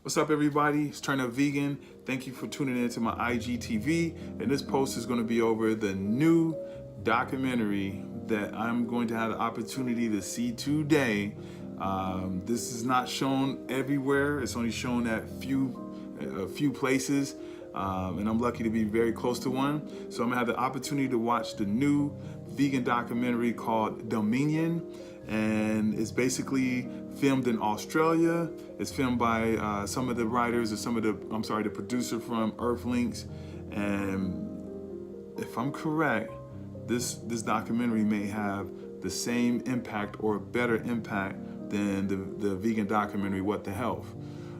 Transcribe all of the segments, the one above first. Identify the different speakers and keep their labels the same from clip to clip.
Speaker 1: What's up, everybody? It's Turn Up Vegan. Thank you for tuning in to my IGTV. And this post is going to be over the new documentary that I'm going to have the opportunity to see today. This is not shown everywhere. It's only shown at a few places. And I'm lucky to be very close to one. So I'm gonna have the opportunity to watch the new vegan documentary called Dominion. And it's basically filmed in Australia. It's filmed by some of the writers or the producer from Earthlinks. And if I'm correct, this documentary may have the same impact or better impact than the vegan documentary, What the Health.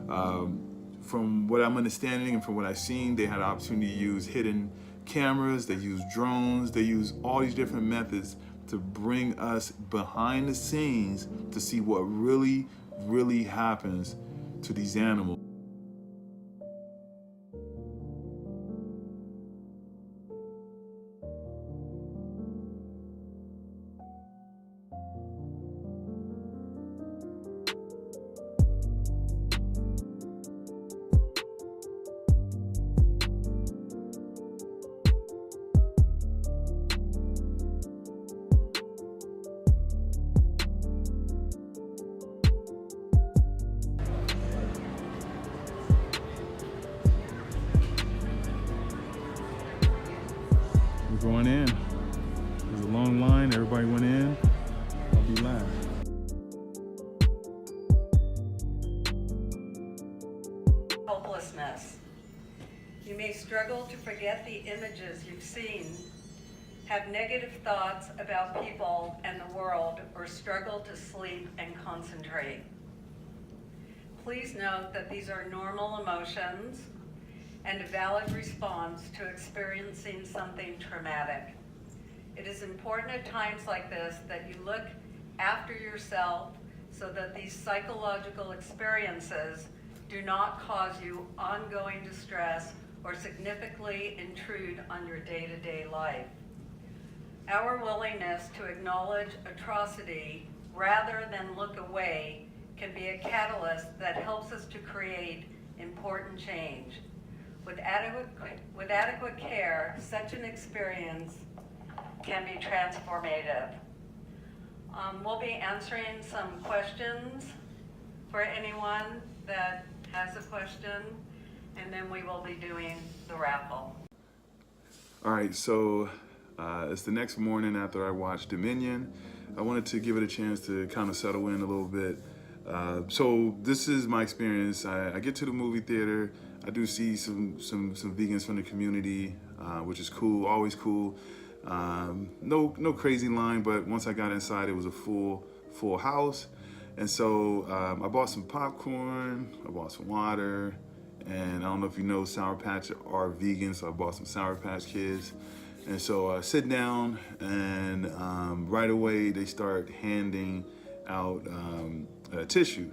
Speaker 1: From what I'm understanding and from what I've seen, they had an opportunity to use hidden cameras, they use drones, they use all these different methods to bring us behind the scenes to see what really, really happens to these animals. We're going in. There's a long line, everybody went in. I'll be last.
Speaker 2: Hopelessness. You may struggle to forget the images you've seen, have negative thoughts about people and the world, or struggle to sleep and concentrate. Please note that these are normal emotions and a valid response to experiencing something traumatic. It is important at times like this that you look after yourself so that these psychological experiences do not cause you ongoing distress or significantly intrude on your day-to-day life. Our willingness to acknowledge atrocity rather than look away can be a catalyst that helps us to create important change. With adequate care, such an experience can be transformative. We'll be answering some questions for anyone that has a question, and then we will be doing the raffle.
Speaker 1: All right, so it's the next morning after I watched Dominion. I wanted to give it a chance to kind of settle in a little bit. So this is my experience. I get to the movie theater. I do see some vegans from the community, which is cool, always cool. No crazy line, but once I got inside, it was a full house. And so I bought some popcorn, I bought some water, and I don't know if you know, Sour Patch are vegan, so I bought some Sour Patch Kids. And so I sit down, and right away they start handing out tissue.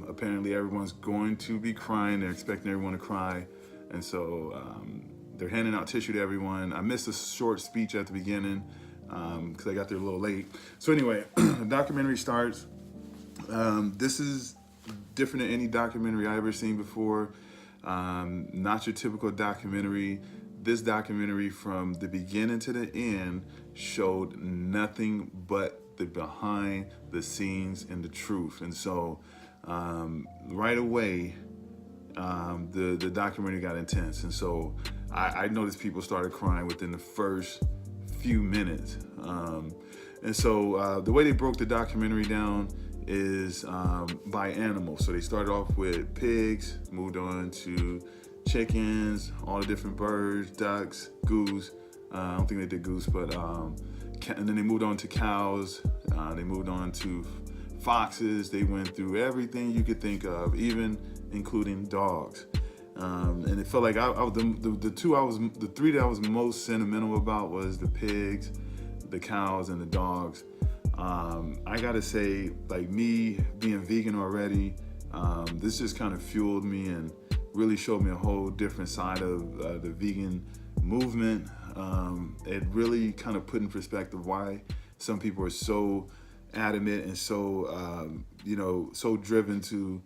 Speaker 1: Apparently everyone's going to be crying. They're expecting everyone to cry. And so they're handing out tissue to everyone. I missed a short speech at the beginning because I got there a little late. So anyway, the documentary starts. This is different than any documentary I ever seen before. Not your typical documentary. This documentary from the beginning to the end showed nothing but the behind the scenes and the truth. And so right away, the documentary got intense. And so I noticed people started crying within the first few minutes. And so the way they broke the documentary down is by animals. So they started off with pigs, moved on to chickens, all the different birds, ducks, goose. I don't think they did goose, but and then they moved on to cows. They moved on to foxes. They went through everything you could think of, even including dogs. And it felt like the three that I was most sentimental about was the pigs, the cows, and the dogs. I gotta say, like, me being vegan already, this just kind of fueled me and really showed me a whole different side of the vegan movement. It really kind of put in perspective why some people are so adamant and so so driven to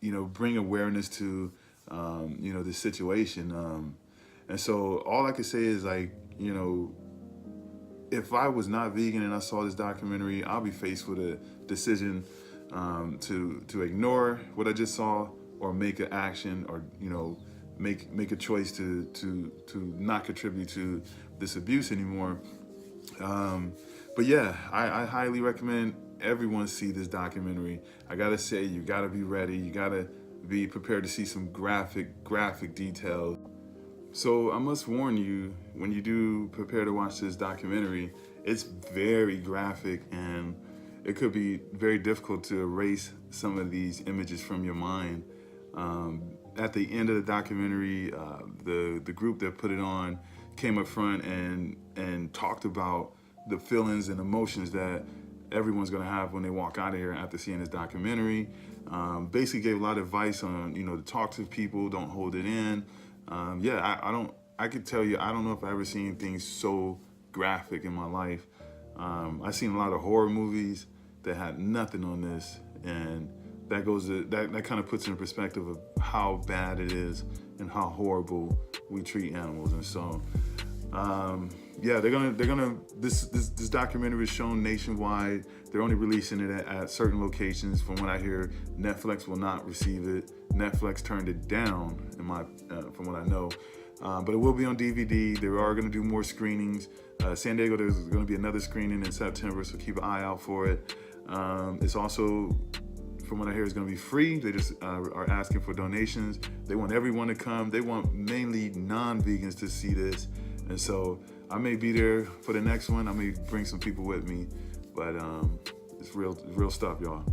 Speaker 1: bring awareness to, the situation. And so all I could say is like, if I was not vegan and I saw this documentary, I'll be faced with a decision to ignore what I just saw, or make an action, or make a choice to not contribute to this abuse anymore. But yeah, I highly recommend everyone see this documentary. I gotta say, you gotta be ready. You gotta be prepared to see some graphic details. So I must warn you, when you do prepare to watch this documentary, it's very graphic, and it could be very difficult to erase some of these images from your mind. At the end of the documentary, the group that put it on came up front and talked about the feelings and emotions that everyone's gonna have when they walk out of here after seeing this documentary. Basically gave a lot of advice on, to talk to people, don't hold it in. I could tell you, I don't know if I've ever seen things so graphic in my life. I've seen a lot of horror movies that had nothing on this, and that kind of puts in perspective of how bad it is and how horrible we treat animals. And so, this documentary is shown nationwide. They're only releasing it at certain locations. From what I hear, Netflix will not receive it. Netflix turned it down, from what I know. But it will be on DVD. They are going to do more screenings. San Diego, there's going to be another screening in September, so keep an eye out for it. It's also, from what I hear, is going to be free. They just are asking for donations. They want everyone to come. They want mainly non-vegans to see this. And so I may be there for the next one. I may bring some people with me, but it's real stuff, y'all.